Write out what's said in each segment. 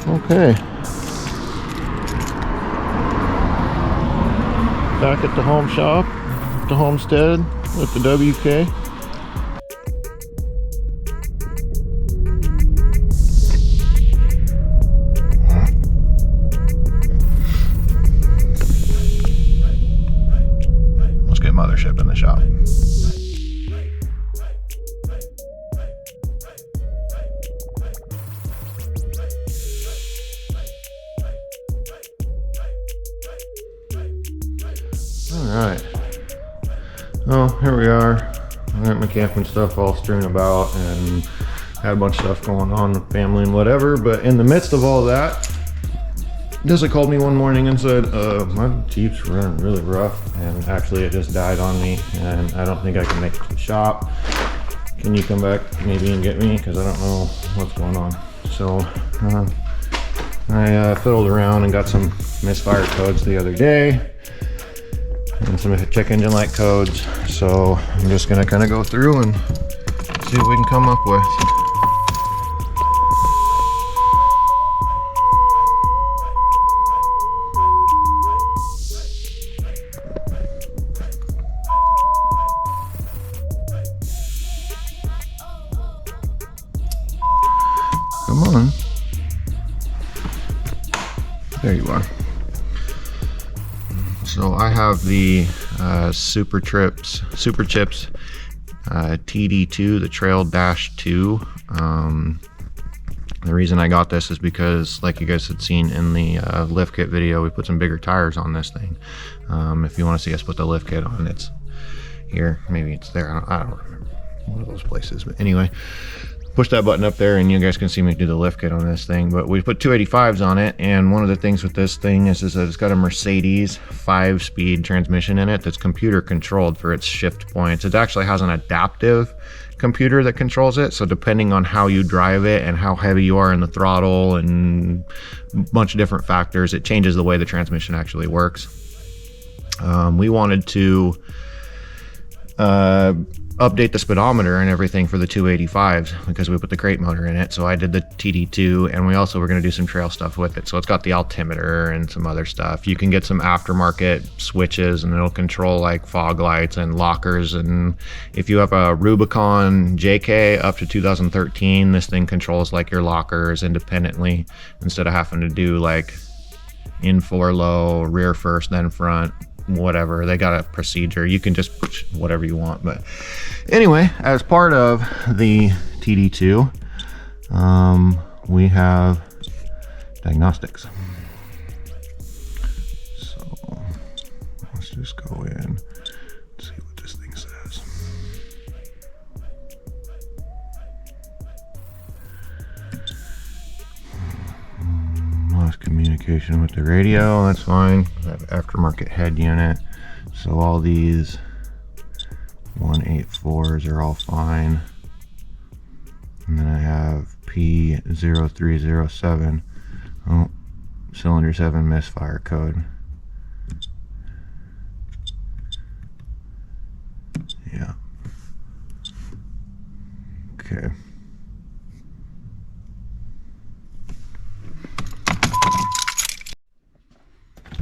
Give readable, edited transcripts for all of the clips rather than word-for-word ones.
Okay. Back at the home shop, the homestead with the WK. Let's get mothership in the shop. Alright, well, here we are. I got my camping stuff all strewn about and had a bunch of stuff going on with family and whatever, but in the midst of all that, Dessa called me one morning and said, my Jeep's running really rough, and actually it just died on me, and I don't think I can make it to the shop. Can you come back maybe and get me? Because I don't know what's going on. So I fiddled around and got some Misfire codes the other day and some check engine light codes. So I'm just gonna kind of go through and see what we can come up with. Come on. There you are. So I have the Super Chips TD2, the Trail Dash 2. The reason I got this is because, like you guys had seen in the lift kit video, we put some bigger tires on this thing. If you want to see us put the lift kit on, it's here. Maybe it's there. I don't remember. One of those places. But anyway, push that button up there and you guys can see me do the lift kit on this thing. But we put 285s on it, and one of the things with this thing is that it's got a Mercedes 5-speed transmission in it that's computer controlled for its shift points. It actually has an adaptive computer that controls it, so depending on how you drive it and how heavy you are in the throttle and a bunch of different factors, it changes the way the transmission actually works. We wanted to update the speedometer and everything for the 285s because we put the crate motor in it. So I did the TD2, and we also were going to do some trail stuff with it. So it's got the altimeter and some other stuff. You can get some aftermarket switches and it'll control like fog lights and lockers. And if you have a Rubicon JK up to 2013, this thing controls like your lockers independently instead of having to do like in 4 low, rear first, then front, whatever. They got a procedure. You can just whatever you want. But anyway, as part of the TD2, we have diagnostics. So let's just go in and see what this thing says. Lost communication with the radio. That's fine. That aftermarket head unit. So all these 184s are all fine. And then I have p007. Oh, cylinder 7 misfire code. Yeah. Okay.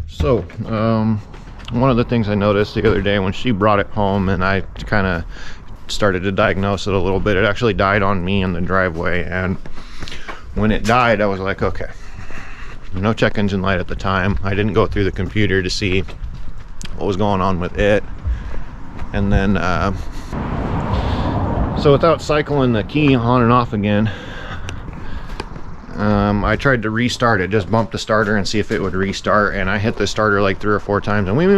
So, one of the things I noticed the other day when she brought it home and I kind of started to diagnose it a little bit, it actually died on me in the driveway. And when it died, I was like, okay, no check engine light at the time. I didn't go through the computer to see what was going on with it. And then, so without cycling the key on and off again, I tried to restart it, just bump the starter and see if it would restart, and I hit the starter like 3 or 4 times and and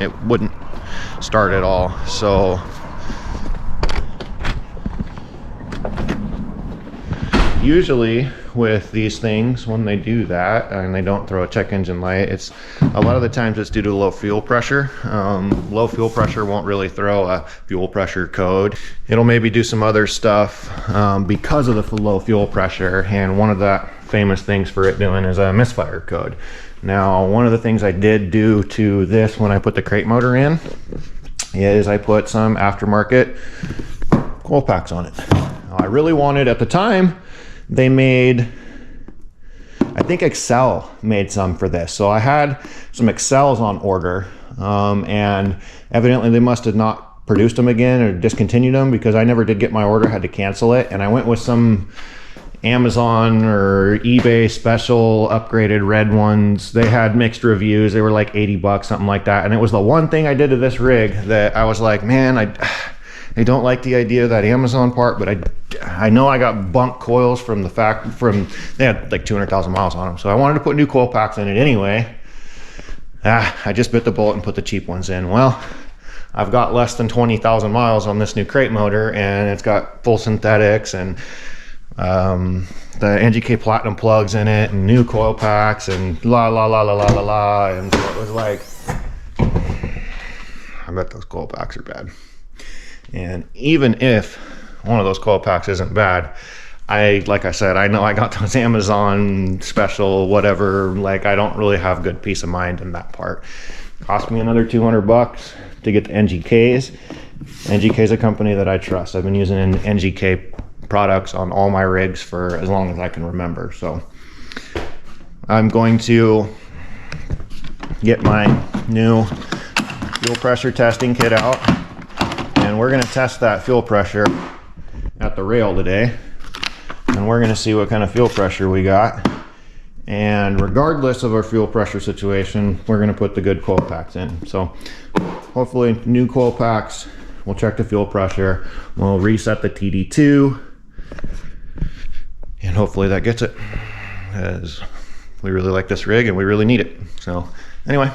it wouldn't start at all. So usually with these things, when they do that and they don't throw a check engine light, it's a lot of the times it's due to low fuel pressure. Low fuel pressure won't really throw a fuel pressure code. It'll maybe do some other stuff because of the low fuel pressure, and one of the famous things for it doing is a misfire code. Now, one of the things I did do to this when I put the crate motor in is I put some aftermarket coil packs on it. Now, I really wanted at the time they made, I think Excel made some for this. So I had some Excels on order, and evidently they must have not produced them again or discontinued them, because I never did get my order, had to cancel it. And I went with some Amazon or eBay special upgraded red ones. They had mixed reviews. They were like 80 bucks, something like that. And it was the one thing I did to this rig that I was like, man, I don't like the idea of that Amazon part, but I know I got bunk coils from the they had like 200,000 miles on them. So I wanted to put new coil packs in it anyway. I just bit the bullet and put the cheap ones in. Well, I've got less than 20,000 miles on this new crate motor, and it's got full synthetics and the NGK Platinum plugs in it and new coil packs and la la la la la la la. And so it was like, I bet those coil packs are bad. And even if one of those coil packs isn't bad, like I said, I know I got those Amazon special whatever, like I don't really have good peace of mind in that part. Cost me another 200 bucks to get the NGKs. NGK is a company that I trust. I've been using NGK products on all my rigs for as long as I can remember. So I'm going to get my new fuel pressure testing kit out, and we're going to test that fuel pressure at the rail today, and we're going to see what kind of fuel pressure we got. And regardless of our fuel pressure situation, we're going to put the good coil packs in. So hopefully new coil packs, we'll check the fuel pressure, we'll reset the TD2, and hopefully that gets it, because we really like this rig and we really need it. So anyway,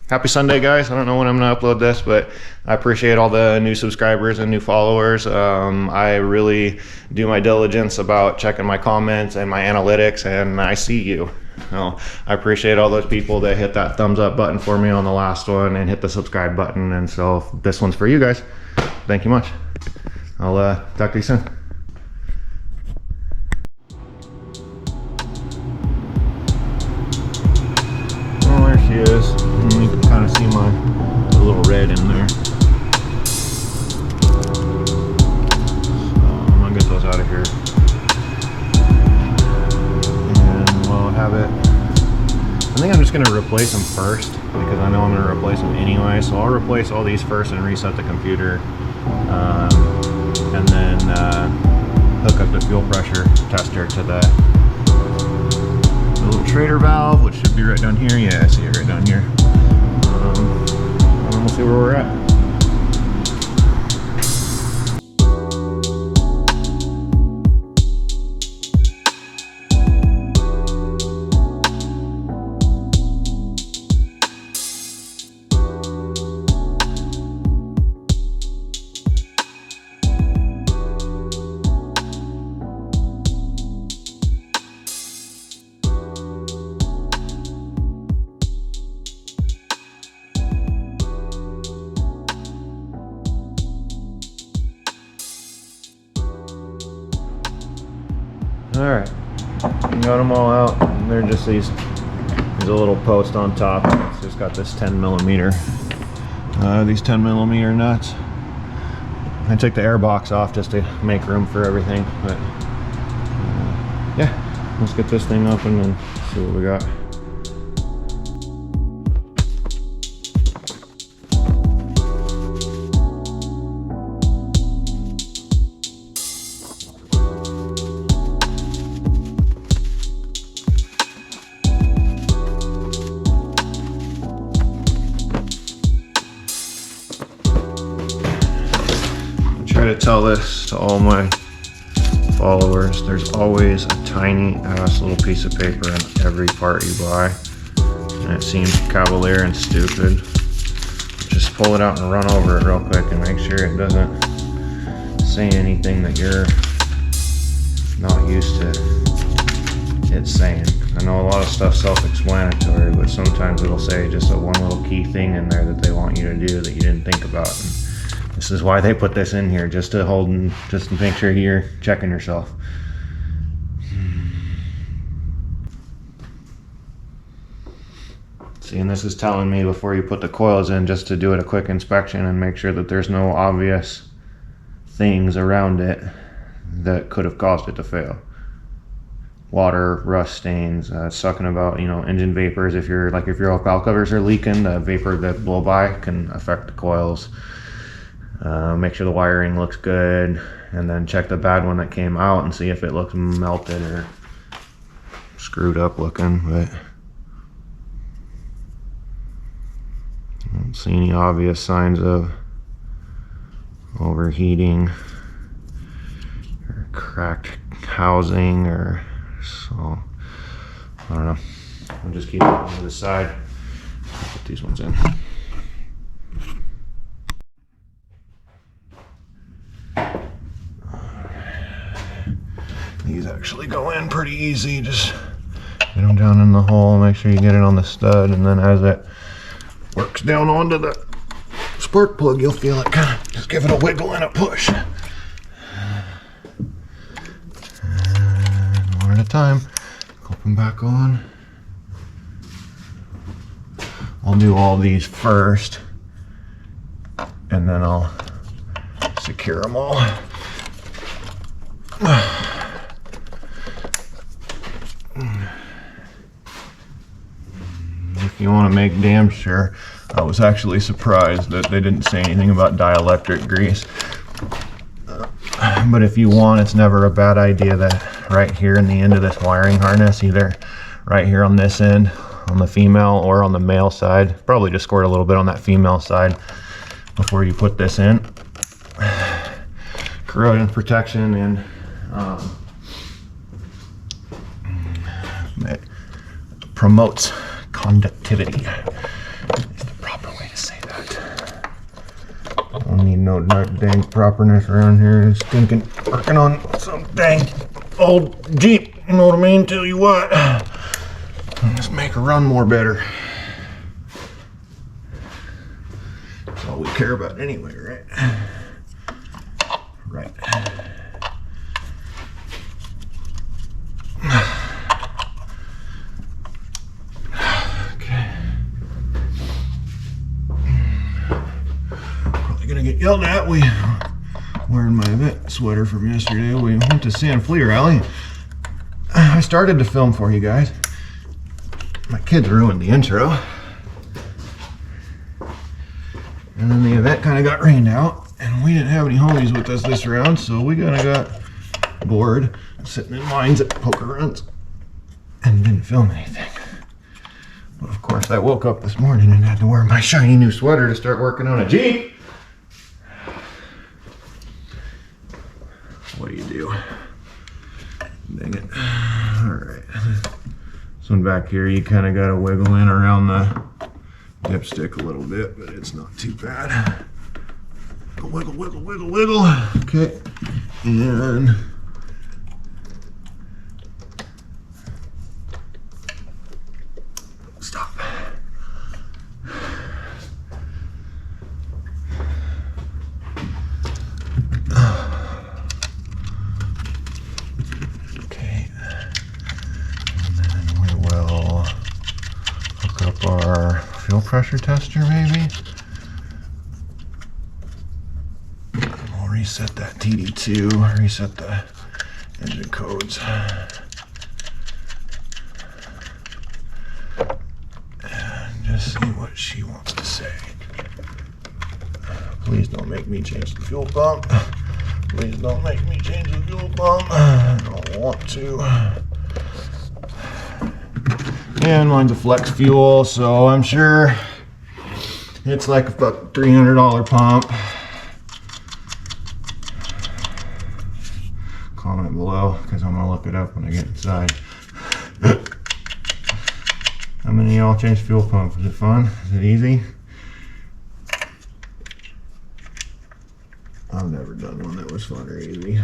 happy Sunday, guys. I don't know when I'm gonna upload this, but I appreciate all the new subscribers and new followers. I really do my diligence about checking my comments and my analytics, and I see you. So I appreciate all those people that hit that thumbs up button for me on the last one and hit the subscribe button. And so this one's for you guys. Thank you much. I'll talk to you soon. She is, and you can kind of see my little red in there. So I'm gonna get those out of here, and we'll have it. I think I'm just gonna replace them first, because I know I'm gonna replace them anyway. So I'll replace all these first and reset the computer, and then hook up the fuel pressure tester to the little trader valve, which should be right down here. Yeah, I see it right down here. And we'll see where we're at. Alright, got them all out. They're just these, there's a little post on top. It's just got this 10 millimeter, these 10 millimeter nuts. I took the air box off just to make room for everything, but yeah, let's get this thing open and see what we got. To tell this to all my followers, there's always a tiny ass little piece of paper in every part you buy, and it seems cavalier and stupid. Just pull it out and run over it real quick and make sure it doesn't say anything that you're not used to it saying. I know a lot of stuff's self-explanatory, but sometimes it'll say just a one little key thing in there that they want you to do that you didn't think about. And this is why they put this in here, just to hold and just to make sure you're checking yourself. See, and this is telling me before you put the coils in just to do it a quick inspection and make sure that there's no obvious things around it that could have caused it to fail. water, rust stains, sucking about, engine vapors. If your valve covers are leaking, the vapor that blow by can affect the coils. Make sure the wiring looks good, and then check the bad one that came out and see if it looks melted or screwed up looking. But I don't see any obvious signs of overheating or cracked housing, or so. I don't know. I'll just keep it on the side. Put these ones in. These actually go in pretty easy. Just get them down in the hole, make sure you get it on the stud, and then as it works down onto the spark plug, you'll feel it kind of just give it a wiggle and a push. And one at a time, clip them back on. I'll do all these first, and then I'll secure them all. If you want to make damn sure, I was actually surprised that they didn't say anything about dielectric grease. But if you want, it's never a bad idea that right here in the end of this wiring harness, either right here on this end, on the female or on the male side, probably just squirt a little bit on that female side before you put this in. Corrosion protection, and it promotes conductivity is the proper way to say that. Don't need no dang properness around here. Stinking working on some dang old Jeep, you know what I mean? Tell you what, just make her run more better. That's all we care about anyway, right? Right. Gonna get yelled at. We wearing my vet sweater from yesterday. We went to San Flea Rally. I started to film for you guys. My kids ruined the intro, and then the event kind of got rained out, and we didn't have any homies with us this round, so we kind of got bored sitting in lines at poker runs and didn't film anything. But of course, I woke up this morning and had to wear my shiny new sweater to start working on a Jeep. What do you do? Dang it. Alright. This one back here, you kind of got to wiggle in around the dipstick a little bit, but it's not too bad. Wiggle, wiggle, wiggle, wiggle. Okay. And stop. Our fuel pressure tester, maybe. We'll reset that TD2, reset the engine codes, and just see what she wants to say. Please don't make me change the fuel pump. Please don't make me change the fuel pump. I don't want to. And mine's a flex fuel, so I'm sure it's like a $300 pump. Comment below, because I'm gonna look it up when I get inside. How many of y'all change fuel pump? Is it fun? Is it easy? I've never done one that was fun or easy.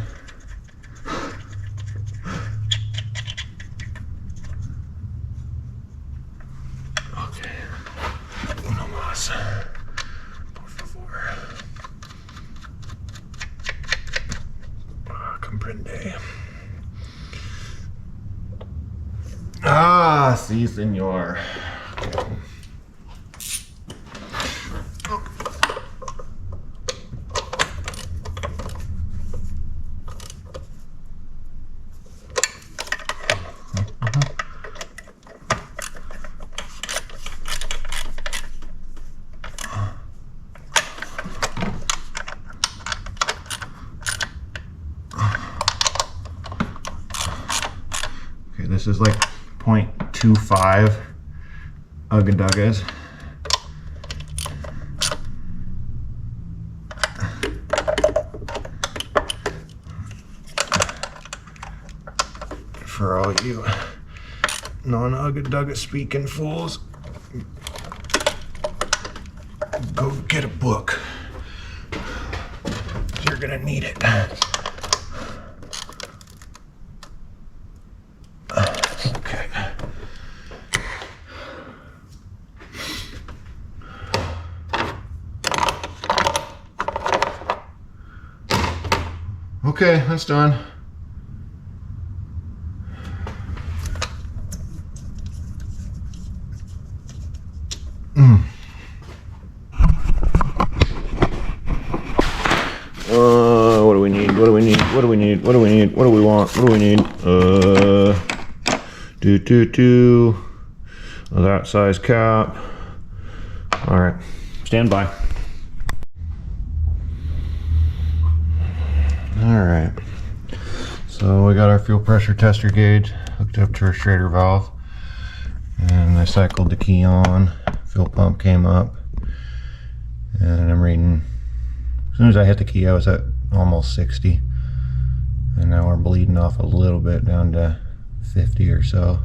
Ah, si, senor. This is like 0.25 Ugga-Duggas. For all you non-Ugga-Dugga speaking fools, go get a book. You're gonna need it. Okay. Okay, that's done. What do we need? What do we need? What do we need? What do we need? What do we want? What do we need? That size cap. All right, stand by. All right, so we got our fuel pressure tester gauge hooked up to our Schrader valve, and I cycled the key on. Fuel pump came up, and I'm reading. As soon as I hit the key, I was at almost 60, and now we're bleeding off a little bit down to 50 or so,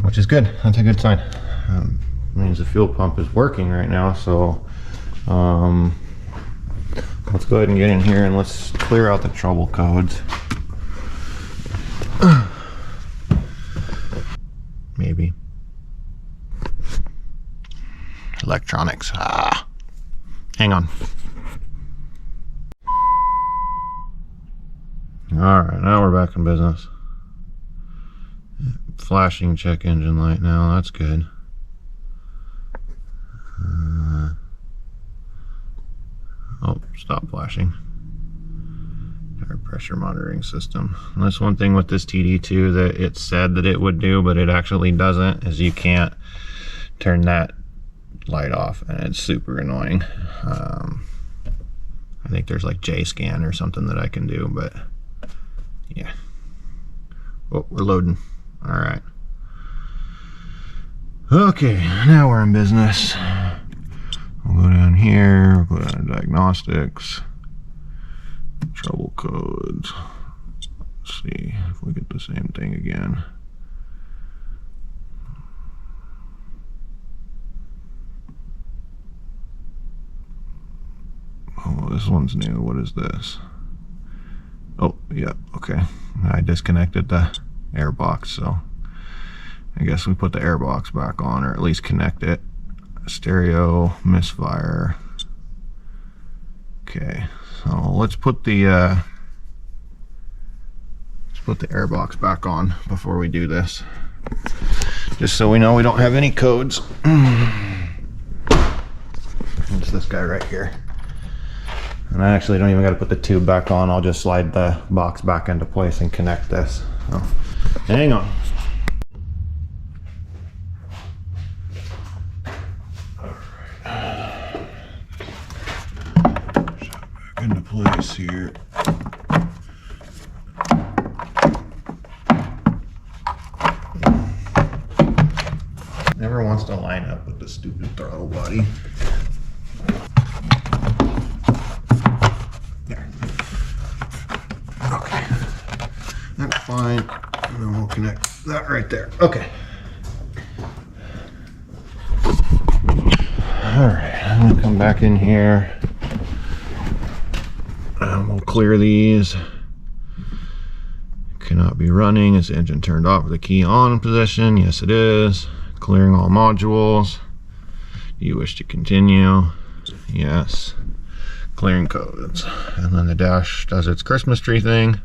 which is good. That's a good sign. Means the fuel pump is working right now. So let's go ahead and get in here and let's clear out the trouble codes. Maybe electronics. Hang on. Alright, now we're back in business. Flashing check engine light now, that's good. Oh, stop flashing. Our pressure monitoring system. And that's one thing with this TD2 that it said that it would do, but it actually doesn't, is you can't turn that light off, and it's super annoying. I think there's like J-scan or something that I can do, but yeah. Oh, we're loading. All right. Okay, now we're in business. We'll go down here, we'll go down to diagnostics, trouble codes. Let's see if we get the same thing again. Oh, this one's new. What is this? Oh, yeah, okay. I disconnected the air box, so I guess we put the air box back on, or at least connect it. Stereo, Misfire. Okay, so let's put the air box back on before we do this, just so we know we don't have any codes. It's this guy right here. And I actually don't even got to put the tube back on. I'll just slide the box back into place and connect this. So, hang on. Alright. Shot back into place here. Never wants to line up with the stupid throttle body. Fine, and then we'll connect that right there. Okay. All right, I'm gonna come back in here and we'll clear these. Cannot be running. Is the engine turned off with the key on position? Yes, it is. Clearing all modules. Do you wish to continue? Yes. Clearing codes. And then the dash does its Christmas tree thing.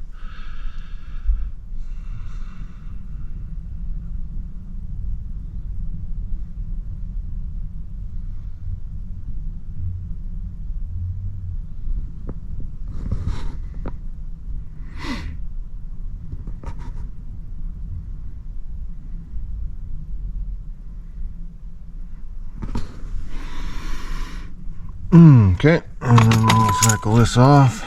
Okay, and then we'll cycle this off.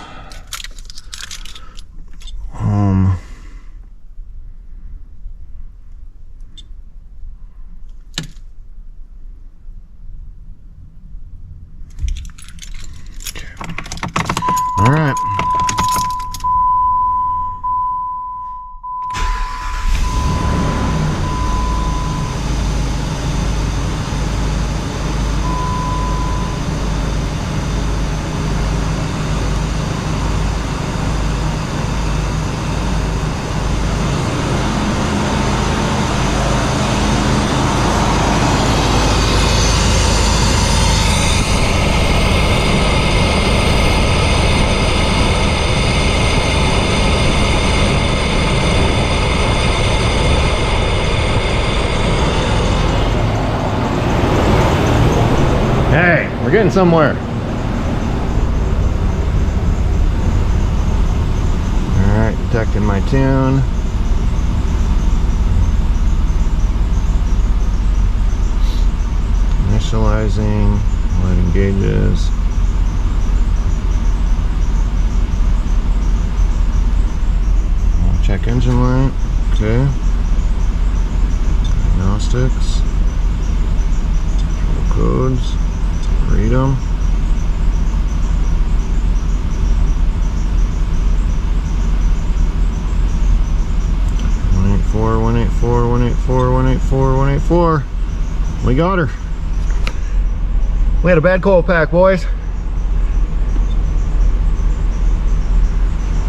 We're getting somewhere. Alright, detecting my tune. Initializing, lighting gauges. I'll check engine light. Okay. Diagnostics. Control codes. Read them. Four, 184, 184, 184, 184. We got her. We had a bad coil pack, boys.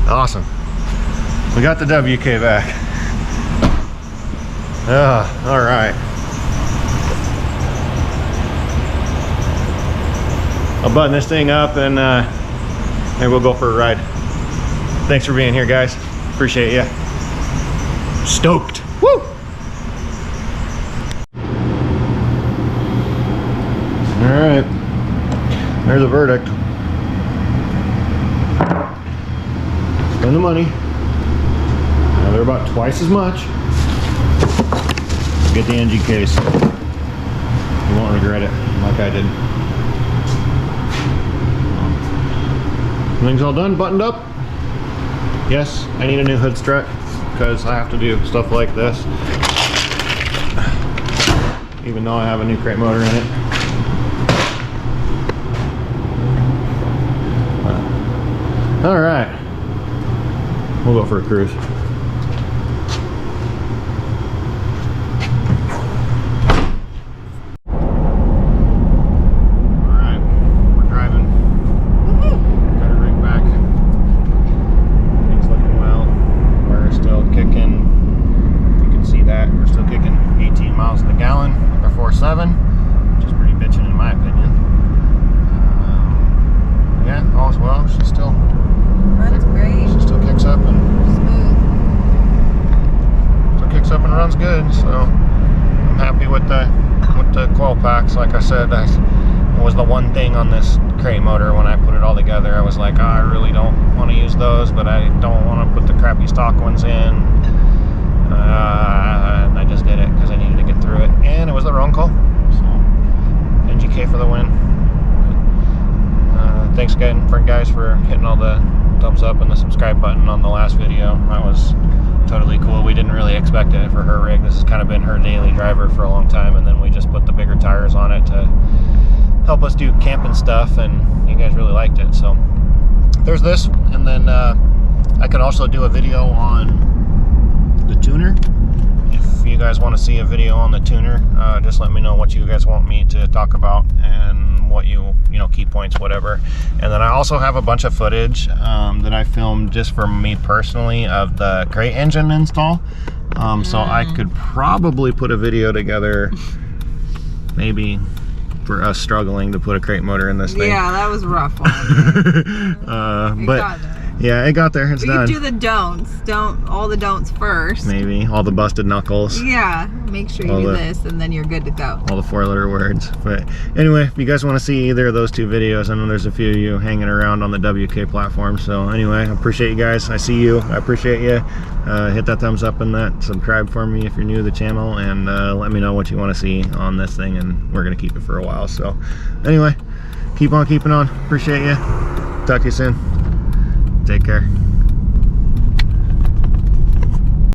Awesome. We got the WK back. All right. I'll button this thing up and maybe we'll go for a ride. Thanks for being here, guys. Appreciate you. Stoked. Woo! Alright. There's the verdict. Spend the money. Now they're about twice as much. Get the NG case. You won't regret it, like I did. Everything's all done, buttoned up. Yes, I need a new hood strut, because I have to do stuff like this, even though I have a new crate motor in it. All right, we'll go for a cruise. All right, we're driving. Got her rig back. Things looking well. We're still kicking. You can see that we're still kicking 18 miles to the gallon with our 4.7, which is pretty bitching in my opinion. Yeah, all's well. She still runs great. She still kicks up and smooth. Still kicks up and runs good. So I'm happy with the coil packs. Like I said, it was the one thing on this crate motor when I put it all together. I was like, oh, I really don't want to use those, but I don't want to put the crappy stock ones in. And I just did it because I needed to get through it, and it was the wrong call. So NGK for the win. Thanks again, guys, for hitting all the thumbs up and the subscribe button on the last video. That was totally cool. We didn't really expect it for her rig. This has kind of been her daily driver for a long time, and then we just put the bigger tires on it to help us do camping stuff, and you guys really liked it. So there's this, and then I could also do a video on the tuner. If you guys want to see a video on the tuner, just let me know what you guys want me to talk about and what you know, key points, whatever. And then I also have a bunch of footage that I filmed just for me personally of the crate engine install. So I could probably put a video together, maybe for us struggling to put a crate motor in this thing. Yeah, that was a rough one. But yeah, it got there. It's done. You do the don'ts. All the don'ts first. Maybe all the busted knuckles. Yeah, make sure you do this, and then you're good to go. All the 4-letter words. But anyway, if you guys want to see either of those two videos, I know there's a few of you hanging around on the WK platform. So anyway, I appreciate you guys. I see you. I appreciate you. Hit that thumbs up and that. Subscribe for me if you're new to the channel, and let me know what you want to see on this thing, and we're gonna keep it for a while. So anyway, keep on keeping on. Appreciate you. Talk to you soon. Take care.